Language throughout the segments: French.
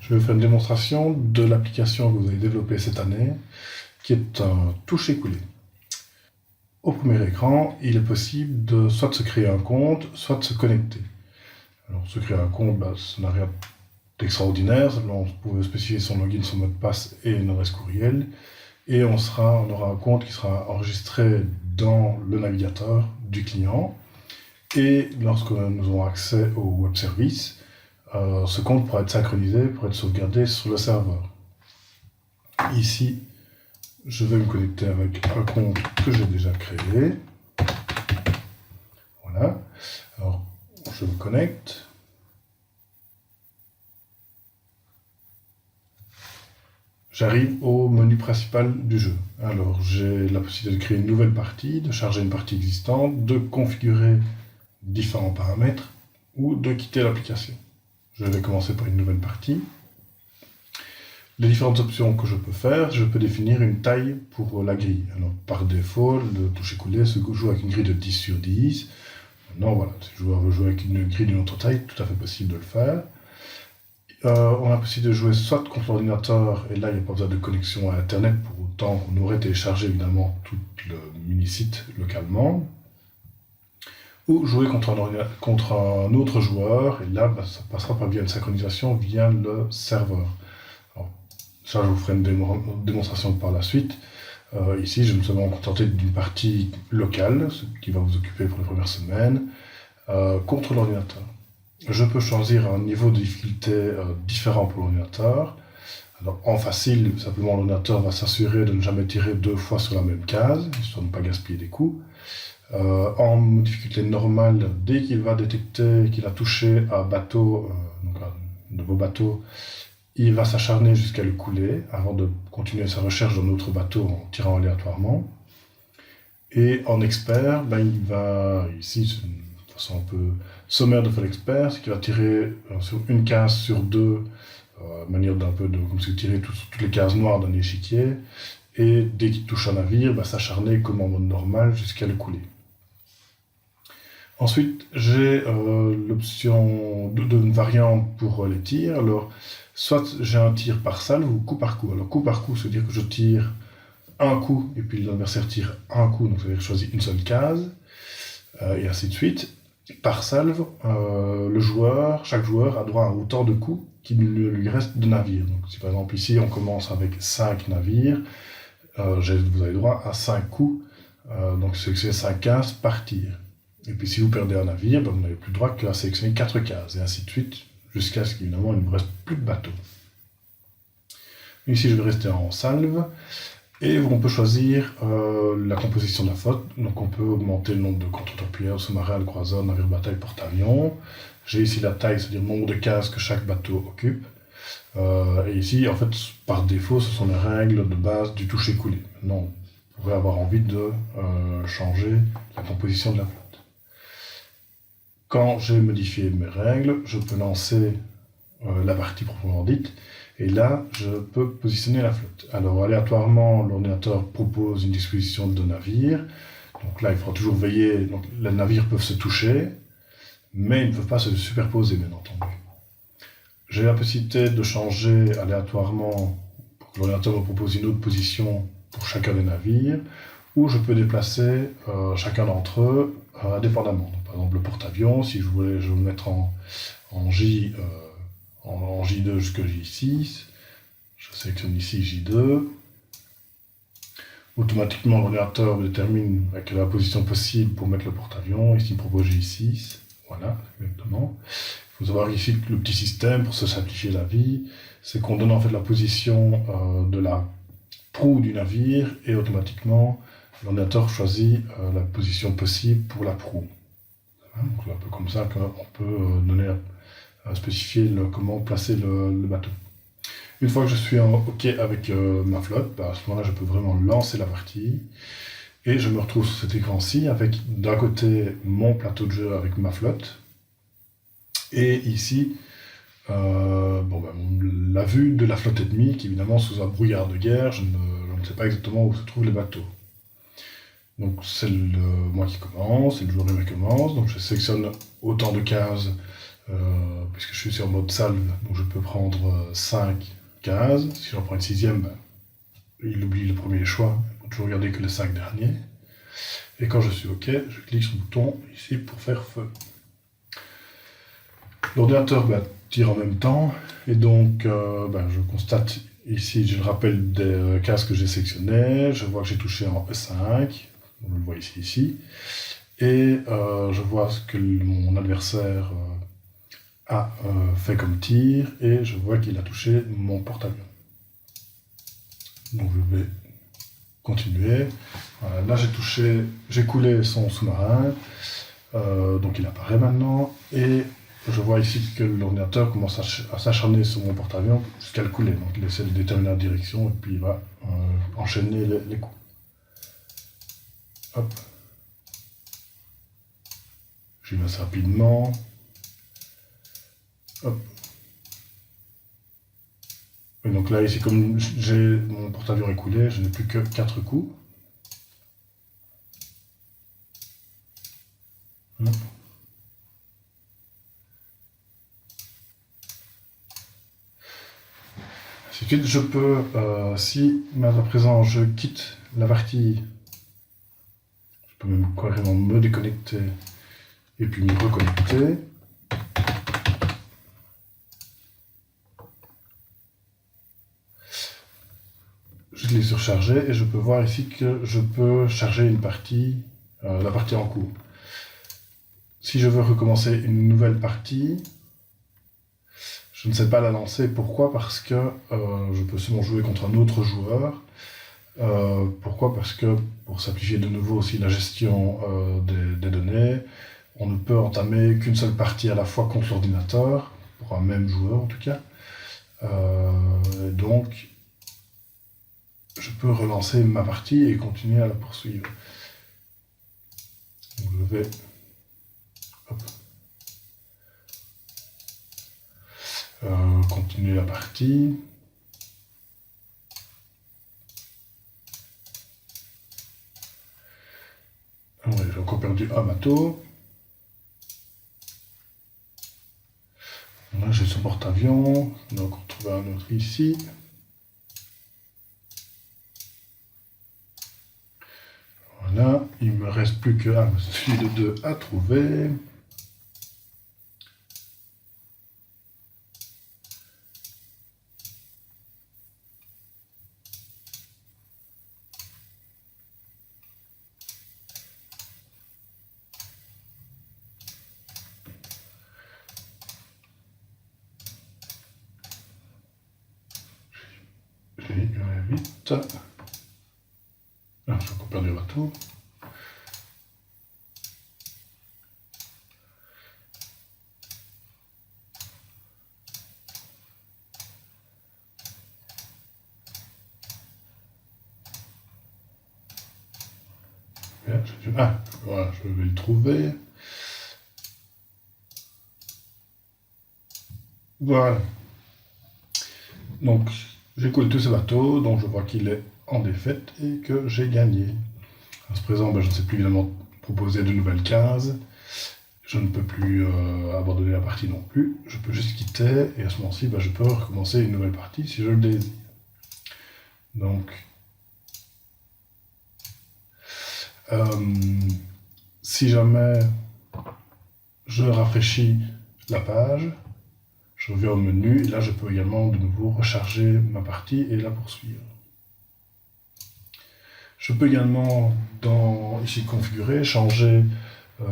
Je vais vous faire une démonstration de l'application que vous avez développée cette année, qui est un toucher-coller. Au premier écran, il est possible de soit de se créer un compte, soit de se connecter. Alors, se créer un compte, ça n'a rien d'extraordinaire, simplement vous pouvez spécifier son login, son mot de passe et une adresse courriel, et on aura un compte qui sera enregistré dans le navigateur du client, et lorsque nous aurons accès au web service, ce compte pourra être synchronisé, pourra être sauvegardé sur le serveur. Ici, je vais me connecter avec un compte que j'ai déjà créé. Voilà. Alors, je me connecte. J'arrive au menu principal du jeu. Alors, j'ai la possibilité de créer une nouvelle partie, de charger une partie existante, de configurer différents paramètres ou de quitter l'application. Je vais commencer par une nouvelle partie. Les différentes options que je peux faire, je peux définir une taille pour la grille. Alors, par défaut, le toucher-coller se joue avec une grille de 10 sur 10. Maintenant, voilà, si le joueur veut jouer avec une grille d'une autre taille, tout à fait possible de le faire. On a la possibilité de jouer soit contre l'ordinateur, et là, il n'y a pas besoin de connexion à Internet, pour autant qu'on aurait téléchargé évidemment tout le mini-site localement. Ou jouer contre un autre joueur, et là, ça passera par via une synchronisation via le serveur. Alors, ça, je vous ferai une démonstration par la suite. Ici, je me suis contenté d'une partie locale, ce qui va vous occuper pour les premières semaines, contre l'ordinateur. Je peux choisir un niveau de difficulté différent pour l'ordinateur. Alors, en facile, simplement, l'ordinateur va s'assurer de ne jamais tirer 2 fois sur la même case, histoire de ne pas gaspiller des coups. En difficulté normale, dès qu'il va détecter qu'il a touché un bateau, donc un de vos bateaux, il va s'acharner jusqu'à le couler avant de continuer sa recherche d'un autre bateau en tirant aléatoirement. Et en expert, il va, ici c'est une façon un peu sommaire de faire l'expert, c'est qu'il va tirer sur une case sur 2, manière d'un peu comme si vous tirez toutes les cases noires d'un échiquier, et dès qu'il touche un navire, s'acharner comme en mode normal jusqu'à le couler. Ensuite, j'ai l'option d'une variante pour les tirs. Alors, soit j'ai un tir par salve ou coup par coup. Alors, coup par coup, ça veut dire que je tire un coup et puis l'adversaire tire un coup, donc ça veut dire que je choisis une seule case, et ainsi de suite. Par salve, chaque joueur a droit à autant de coups qu'il lui reste de navires. Donc, si par exemple ici on commence avec 5 navires, vous avez droit à 5 coups, donc c'est 5 cases par tir. Et puis si vous perdez un navire, vous n'avez plus le droit qu'à sélectionner 4 cases, et ainsi de suite, jusqu'à ce qu'évidemment il ne vous reste plus de bateau. Ici je vais rester en salve, et on peut choisir la composition de la flotte. Donc on peut augmenter le nombre de contre-torpilleurs, sous-marins, croiseurs, navires bataille, porte-avions. J'ai ici la taille, c'est-à-dire le nombre de cases que chaque bateau occupe. Et ici, en fait, par défaut, ce sont les règles de base du toucher-coller. Maintenant, on pourrait avoir envie de changer la composition de la flotte. Quand j'ai modifié mes règles, je peux lancer la partie proprement dite, et là, je peux positionner la flotte. Alors, aléatoirement, l'ordinateur propose une disposition de navires. Donc là, il faudra toujours veiller. Donc, les navires peuvent se toucher, mais ils ne peuvent pas se superposer, bien entendu. J'ai la possibilité de changer aléatoirement pour que l'ordinateur me propose une autre position pour chacun des navires, ou je peux déplacer chacun d'entre eux indépendamment. Donc, par exemple, le porte-avions, si je voulais le mettre en J, en J2 jusqu'à J6, je sélectionne ici J2. Automatiquement, l'ordinateur détermine quelle est la position possible pour mettre le porte-avions. Ici, il me propose J6. Voilà, exactement. Il faut savoir ici que le petit système, pour se simplifier la vie, c'est qu'on donne en fait la position de la proue du navire, et automatiquement, l'ordinateur choisit la position possible pour la proue. Donc c'est un peu comme ça qu'on peut spécifier comment placer le bateau. Une fois que je suis OK avec ma flotte, à ce moment-là, je peux vraiment lancer la partie. Et je me retrouve sur cet écran-ci avec d'un côté mon plateau de jeu avec ma flotte. Et ici, la vue de la flotte ennemie, qui évidemment sous un brouillard de guerre, je ne sais pas exactement où se trouvent les bateaux. Donc c'est moi qui commence, c'est le joueur qui commence, donc je sélectionne autant de cases puisque je suis sur mode salve, donc je peux prendre 5 cases. Si j'en prends une sixième, ben, il oublie le premier choix, pour toujours garder que les 5 derniers. Et quand je suis OK, je clique sur le bouton ici pour faire feu. L'ordinateur tire en même temps, et donc je constate ici, je le rappelle des cases que j'ai sélectionnées, je vois que j'ai touché en E5, on le voit ici, et je vois ce que mon adversaire a fait comme tir, et je vois qu'il a touché mon porte-avions. Donc je vais continuer. Voilà, là j'ai coulé son sous-marin, donc il apparaît maintenant, et je vois ici que l'ordinateur commence à s'acharner sur mon porte-avions jusqu'à le couler. Donc il essaie de déterminer la direction et puis il va enchaîner les coups. Hop. J'y vais assez rapidement. Hop. Et donc là, ici, comme j'ai mon porte-avions écoulé, je n'ai plus que 4 coups. Hop. Ensuite, je peux, si à présent je quitte la partie, je peux même carrément me déconnecter et puis me reconnecter. Je l'ai surchargé et je peux voir ici que je peux charger une partie, la partie en cours. Si je veux recommencer une nouvelle partie, je ne sais pas la lancer. Pourquoi? Parce que je peux seulement jouer contre un autre joueur. Pourquoi? Parce que pour simplifier de nouveau aussi la gestion des données, on ne peut entamer qu'une seule partie à la fois contre l'ordinateur, pour un même joueur en tout cas. Donc, je peux relancer ma partie et continuer à la poursuivre. Donc, je vais... Hop. Continuer la partie. Ouais, j'ai encore perdu un bateau. Là, j'ai son porte-avions. On a encore trouvé un autre ici. Voilà, il me reste plus que celui de 2 à trouver. J'ai vite. Ah, j'ai encore perdu le bateau. Ah, voilà, je vais le trouver. Voilà. Donc, j'ai coulé tous ces bateaux, donc je vois qu'il est en défaite et que j'ai gagné. À ce présent, je ne sais plus évidemment proposer de nouvelles cases. Je ne peux plus abandonner la partie non plus. Je peux juste quitter et à ce moment-ci, je peux recommencer une nouvelle partie si je le désire. Donc, si jamais je rafraîchis la page, je reviens au menu et là je peux également de nouveau recharger ma partie et la poursuivre. Je peux également, ici configurer, changer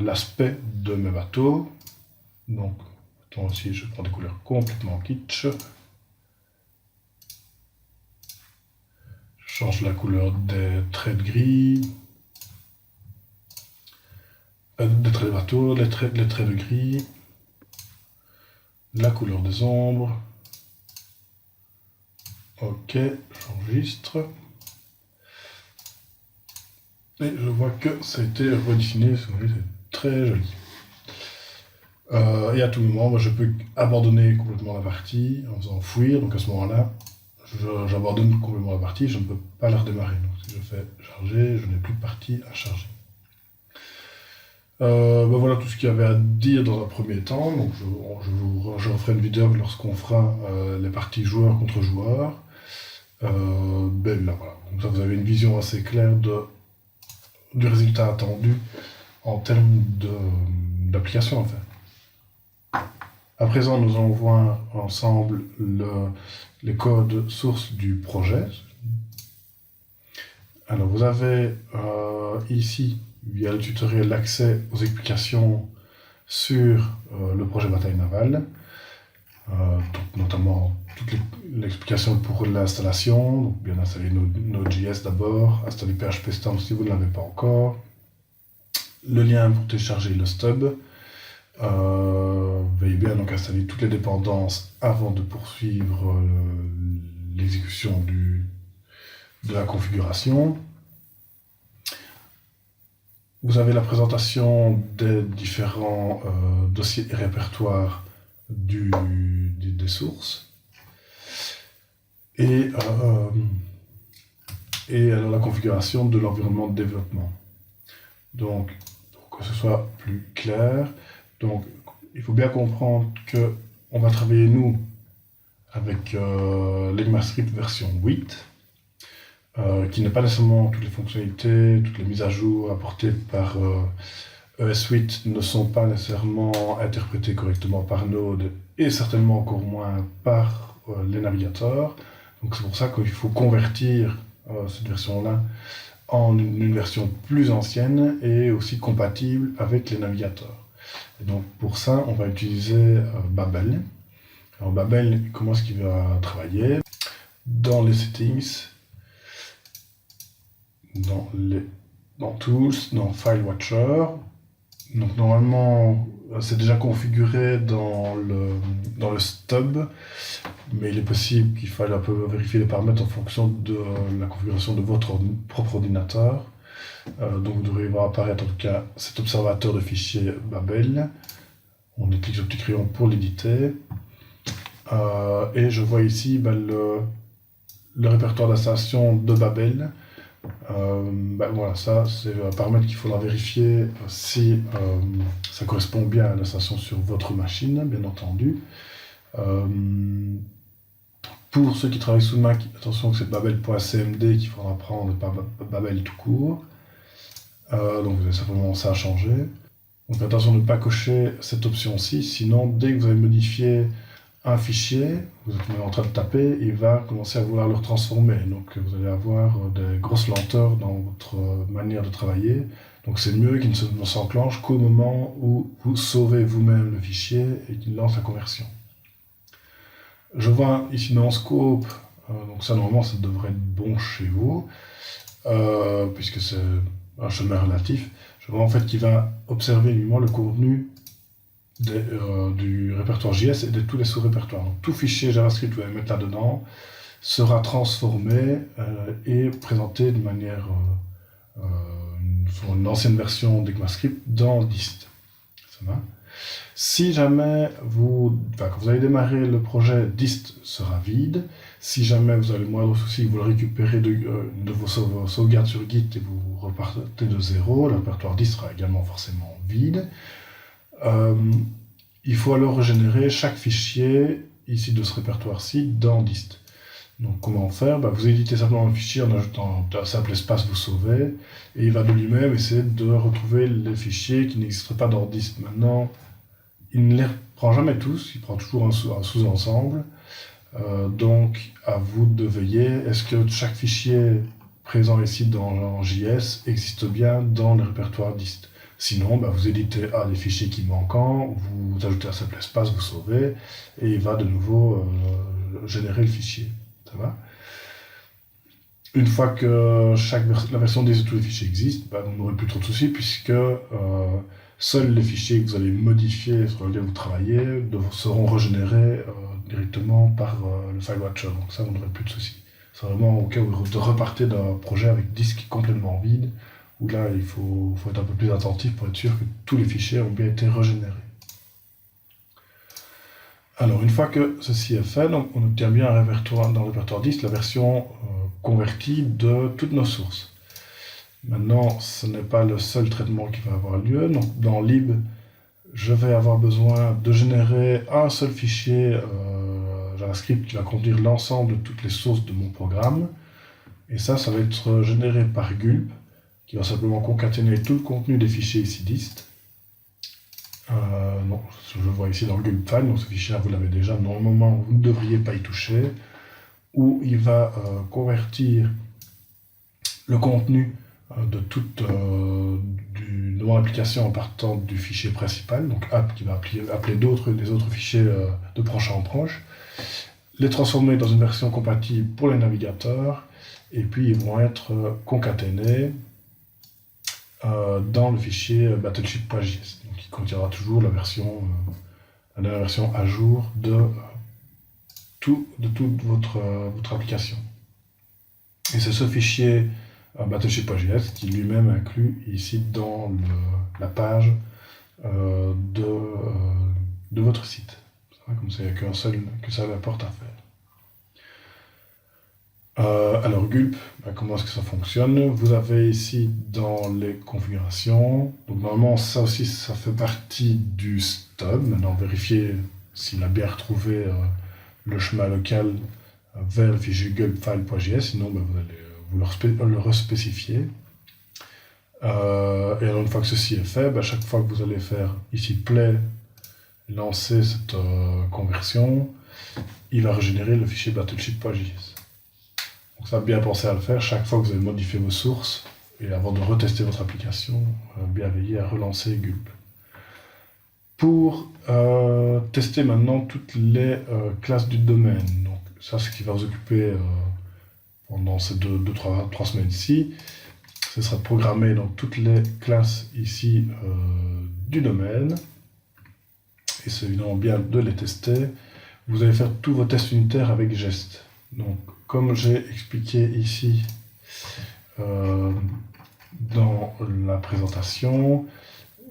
l'aspect de mes bateaux. Donc, ici je prends des couleurs complètement kitsch. Je change la couleur des traits de gris. Des traits de bateau, les traits de gris. La couleur des ombres. Ok, j'enregistre. Et je vois que ça a été redessiné, c'est très joli. Et à tout moment, je peux abandonner complètement la partie en faisant fuir. Donc à ce moment-là, j'abandonne complètement la partie, je ne peux pas la redémarrer. Donc si je fais charger, je n'ai plus de partie à charger. Voilà tout ce qu'il y avait à dire dans un premier temps. Donc je referai une vidéo lorsqu'on fera les parties joueurs contre joueurs. Là, voilà. Comme ça, vous avez une vision assez claire du résultat attendu en termes d'application en fait. À présent, nous allons voir ensemble les codes sources du projet. Alors, vous avez ici, via le tutoriel, l'accès aux explications sur le projet bataille navale, donc notamment toute l'explication pour l'installation, donc bien installer Node.js d'abord, installer PHP Storm si vous ne l'avez pas encore, le lien pour télécharger le stub. Veuillez bien donc installer toutes les dépendances avant de poursuivre l'exécution de la configuration. Vous avez la présentation des différents dossiers et répertoires des sources. Et alors la configuration de l'environnement de développement. Donc, pour que ce soit plus clair, donc, il faut bien comprendre qu'on va travailler, nous, avec l'ECMAScript version 8, qui n'est pas nécessairement toutes les fonctionnalités, toutes les mises à jour apportées par ES8 ne sont pas nécessairement interprétées correctement par Node, et certainement encore moins par les navigateurs. Donc c'est pour ça qu'il faut convertir cette version-là en une version plus ancienne et aussi compatible avec les navigateurs. Et donc pour ça, on va utiliser Babel. Alors Babel, comment est-ce qu'il va travailler? Dans les settings, dans Tools, dans File Watcher. Donc normalement, c'est déjà configuré dans le stub, mais il est possible qu'il faille un peu vérifier les paramètres en fonction de la configuration de votre propre ordinateur. Donc vous devrez voir apparaître en tout cas cet observateur de fichier Babel. On clique sur le petit crayon pour l'éditer. Et je vois ici le répertoire d'installation de Babel. Voilà, ça c'est un paramètre qu'il faudra vérifier si ça correspond bien à l'installation sur votre machine, bien entendu. Pour ceux qui travaillent sous Mac, attention que c'est babel.cmd qu'il faudra prendre, pas Babel tout court. Donc vous avez simplement ça à changer. Donc attention de ne pas cocher cette option-ci, sinon dès que vous avez modifié un fichier, vous êtes en train de taper, il va commencer à vouloir le transformer. Donc vous allez avoir des grosses lenteurs dans votre manière de travailler. Donc c'est mieux qu'il ne s'enclenche qu'au moment où vous sauvez vous-même le fichier et qu'il lance la conversion. Je vois ici dans Scope, donc ça normalement ça devrait être bon chez vous, puisque c'est un chemin relatif. Je vois en fait qu'il va observer uniquement le contenu du répertoire JS et de tous les sous-répertoires. Donc tout fichier JavaScript que vous allez mettre là-dedans sera transformé et présenté de manière sur une ancienne version d'ECMAScript dans dist. Ça va? Si jamais quand vous allez démarrer le projet, dist sera vide. Si jamais vous avez le moindre souci, vous le récupérez de vos sauvegardes sur Git et vous repartez de zéro, le répertoire dist sera également forcément vide. Il faut alors régénérer chaque fichier ici de ce répertoire-ci dans dist. Donc comment faire? Vous éditez simplement un fichier en ajoutant un simple espace vous sauvez, et il va de lui-même essayer de retrouver les fichiers qui n'existent pas dans dist. Maintenant, il ne les prend jamais tous, il prend toujours un sous-ensemble. Donc à vous de veiller, est-ce que chaque fichier présent ici dans JS existe bien dans le répertoire dist? Sinon, vous éditez des fichiers qui manquent, vous ajoutez un simple espace, vous sauvez, et il va de nouveau générer le fichier. Ça va? Une fois que la version des tous les fichiers existe, vous n'aurez plus trop de soucis, puisque seuls les fichiers que vous allez modifier, sur lesquels vous travaillez, seront régénérés directement par le File Watcher. Donc ça, vous n'aurez plus de soucis. C'est vraiment au cas où vous repartez d'un projet avec disque complètement vide, où là, il faut être un peu plus attentif pour être sûr que tous les fichiers ont bien été régénérés. Alors, une fois que ceci est fait, donc, on obtient bien dans le répertoire dist la version convertie de toutes nos sources. Maintenant, ce n'est pas le seul traitement qui va avoir lieu. Donc, dans lib, je vais avoir besoin de générer un seul fichier JavaScript qui va contenir l'ensemble de toutes les sources de mon programme. Et ça va être généré par gulp, qui va simplement concaténer tout le contenu des fichiers ici dist. Donc, je le vois ici dans le gulp file, donc ce fichier vous l'avez déjà, normalement vous ne devriez pas y toucher, où il va convertir le contenu de mon application en partant du fichier principal, donc app qui va appeler les autres fichiers de proche en proche, les transformer dans une version compatible pour les navigateurs, et puis ils vont être concaténés dans le fichier battleship.js, donc qui contiendra toujours la dernière version à jour de toute votre application. Et c'est ce fichier battleship.js qui lui-même inclus ici dans la page de votre site. Comme ça, il n'y a qu'un seul que ça apporte à faire. Alors gulp, comment est-ce que ça fonctionne? Vous avez ici dans les configurations, donc normalement ça aussi ça fait partie du stub. Maintenant vérifiez s'il a bien retrouvé le chemin local vers le fichier gulp-file.js, sinon vous allez vous le respécifier. Et alors une fois que ceci est fait, chaque fois que vous allez faire ici play, lancer cette conversion, il va régénérer le fichier battleship.js. Donc ça, bien penser à le faire chaque fois que vous allez modifier vos sources, et avant de retester votre application, bien veiller à relancer gulp. Pour tester maintenant toutes les classes du domaine, donc ça c'est ce qui va vous occuper pendant ces 2-3 semaines ici, ce sera de programmer donc toutes les classes ici du domaine, et c'est évidemment bien de les tester. Vous allez faire tous vos tests unitaires avec Jest. Donc, comme j'ai expliqué ici dans la présentation,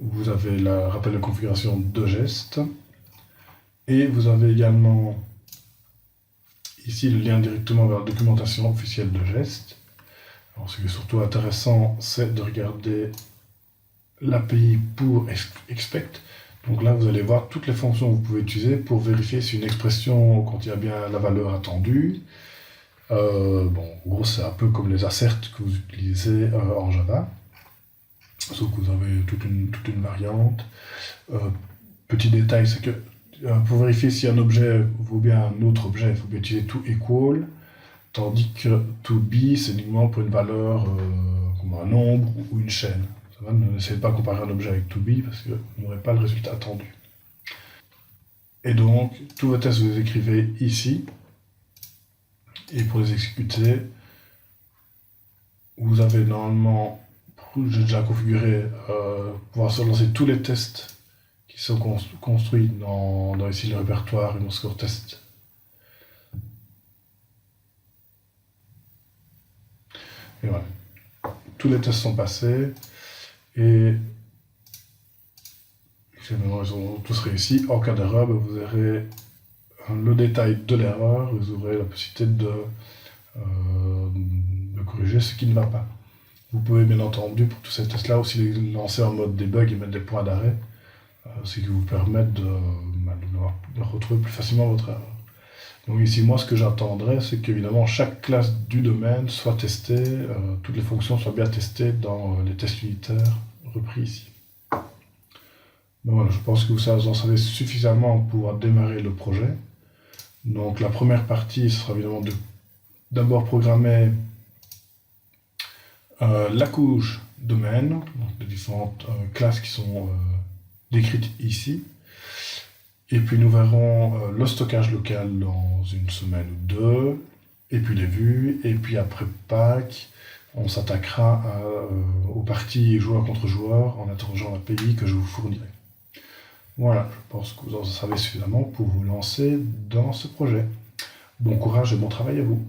vous avez le rappel de configuration de Jest, et vous avez également ici le lien directement vers la documentation officielle de Jest. Alors, ce qui est surtout intéressant, c'est de regarder l'API pour expect. Donc là, vous allez voir toutes les fonctions que vous pouvez utiliser pour vérifier si une expression contient bien la valeur attendue. En gros, c'est un peu comme les asserts que vous utilisez en Java, sauf que vous avez toute une variante. Petit détail, c'est que pour vérifier si un objet vaut bien un autre objet, il faut bien utiliser toEqual, tandis que toBe, c'est uniquement pour une valeur comme un nombre ou une chaîne. N'essayez pas de comparer un objet avec toBe parce que vous n'aurez pas le résultat attendu. Et donc, tous vos tests, vous les écrivez ici. Et pour les exécuter, vous avez normalement, j'ai déjà configuré, pouvoir se lancer tous les tests qui sont construits dans ici le répertoire et mon score test. Et voilà. Tous les tests sont passés. Et finalement, ils ont tous réussi. En cas d'erreur, vous aurez le détail de l'erreur, vous aurez la possibilité de corriger ce qui ne va pas. Vous pouvez bien entendu, pour tous ces tests-là, aussi les lancer en mode debug et mettre des points d'arrêt, ce qui vous permet de retrouver plus facilement votre erreur. Donc ici, moi, ce que j'attendrai, c'est qu'évidemment, chaque classe du domaine soit testée, toutes les fonctions soient bien testées dans les tests unitaires repris ici. Donc voilà, je pense que vous en savez suffisamment pour pouvoir démarrer le projet. Donc la première partie sera évidemment de d'abord programmer la couche domaine, donc les différentes classes qui sont décrites ici. Et puis nous verrons le stockage local dans une semaine ou deux, et puis les vues, et puis après Pâques, on s'attaquera aux parties joueur contre joueur en interrogeant l'API que je vous fournirai. Voilà, je pense que vous en savez suffisamment pour vous lancer dans ce projet. Bon courage et bon travail à vous.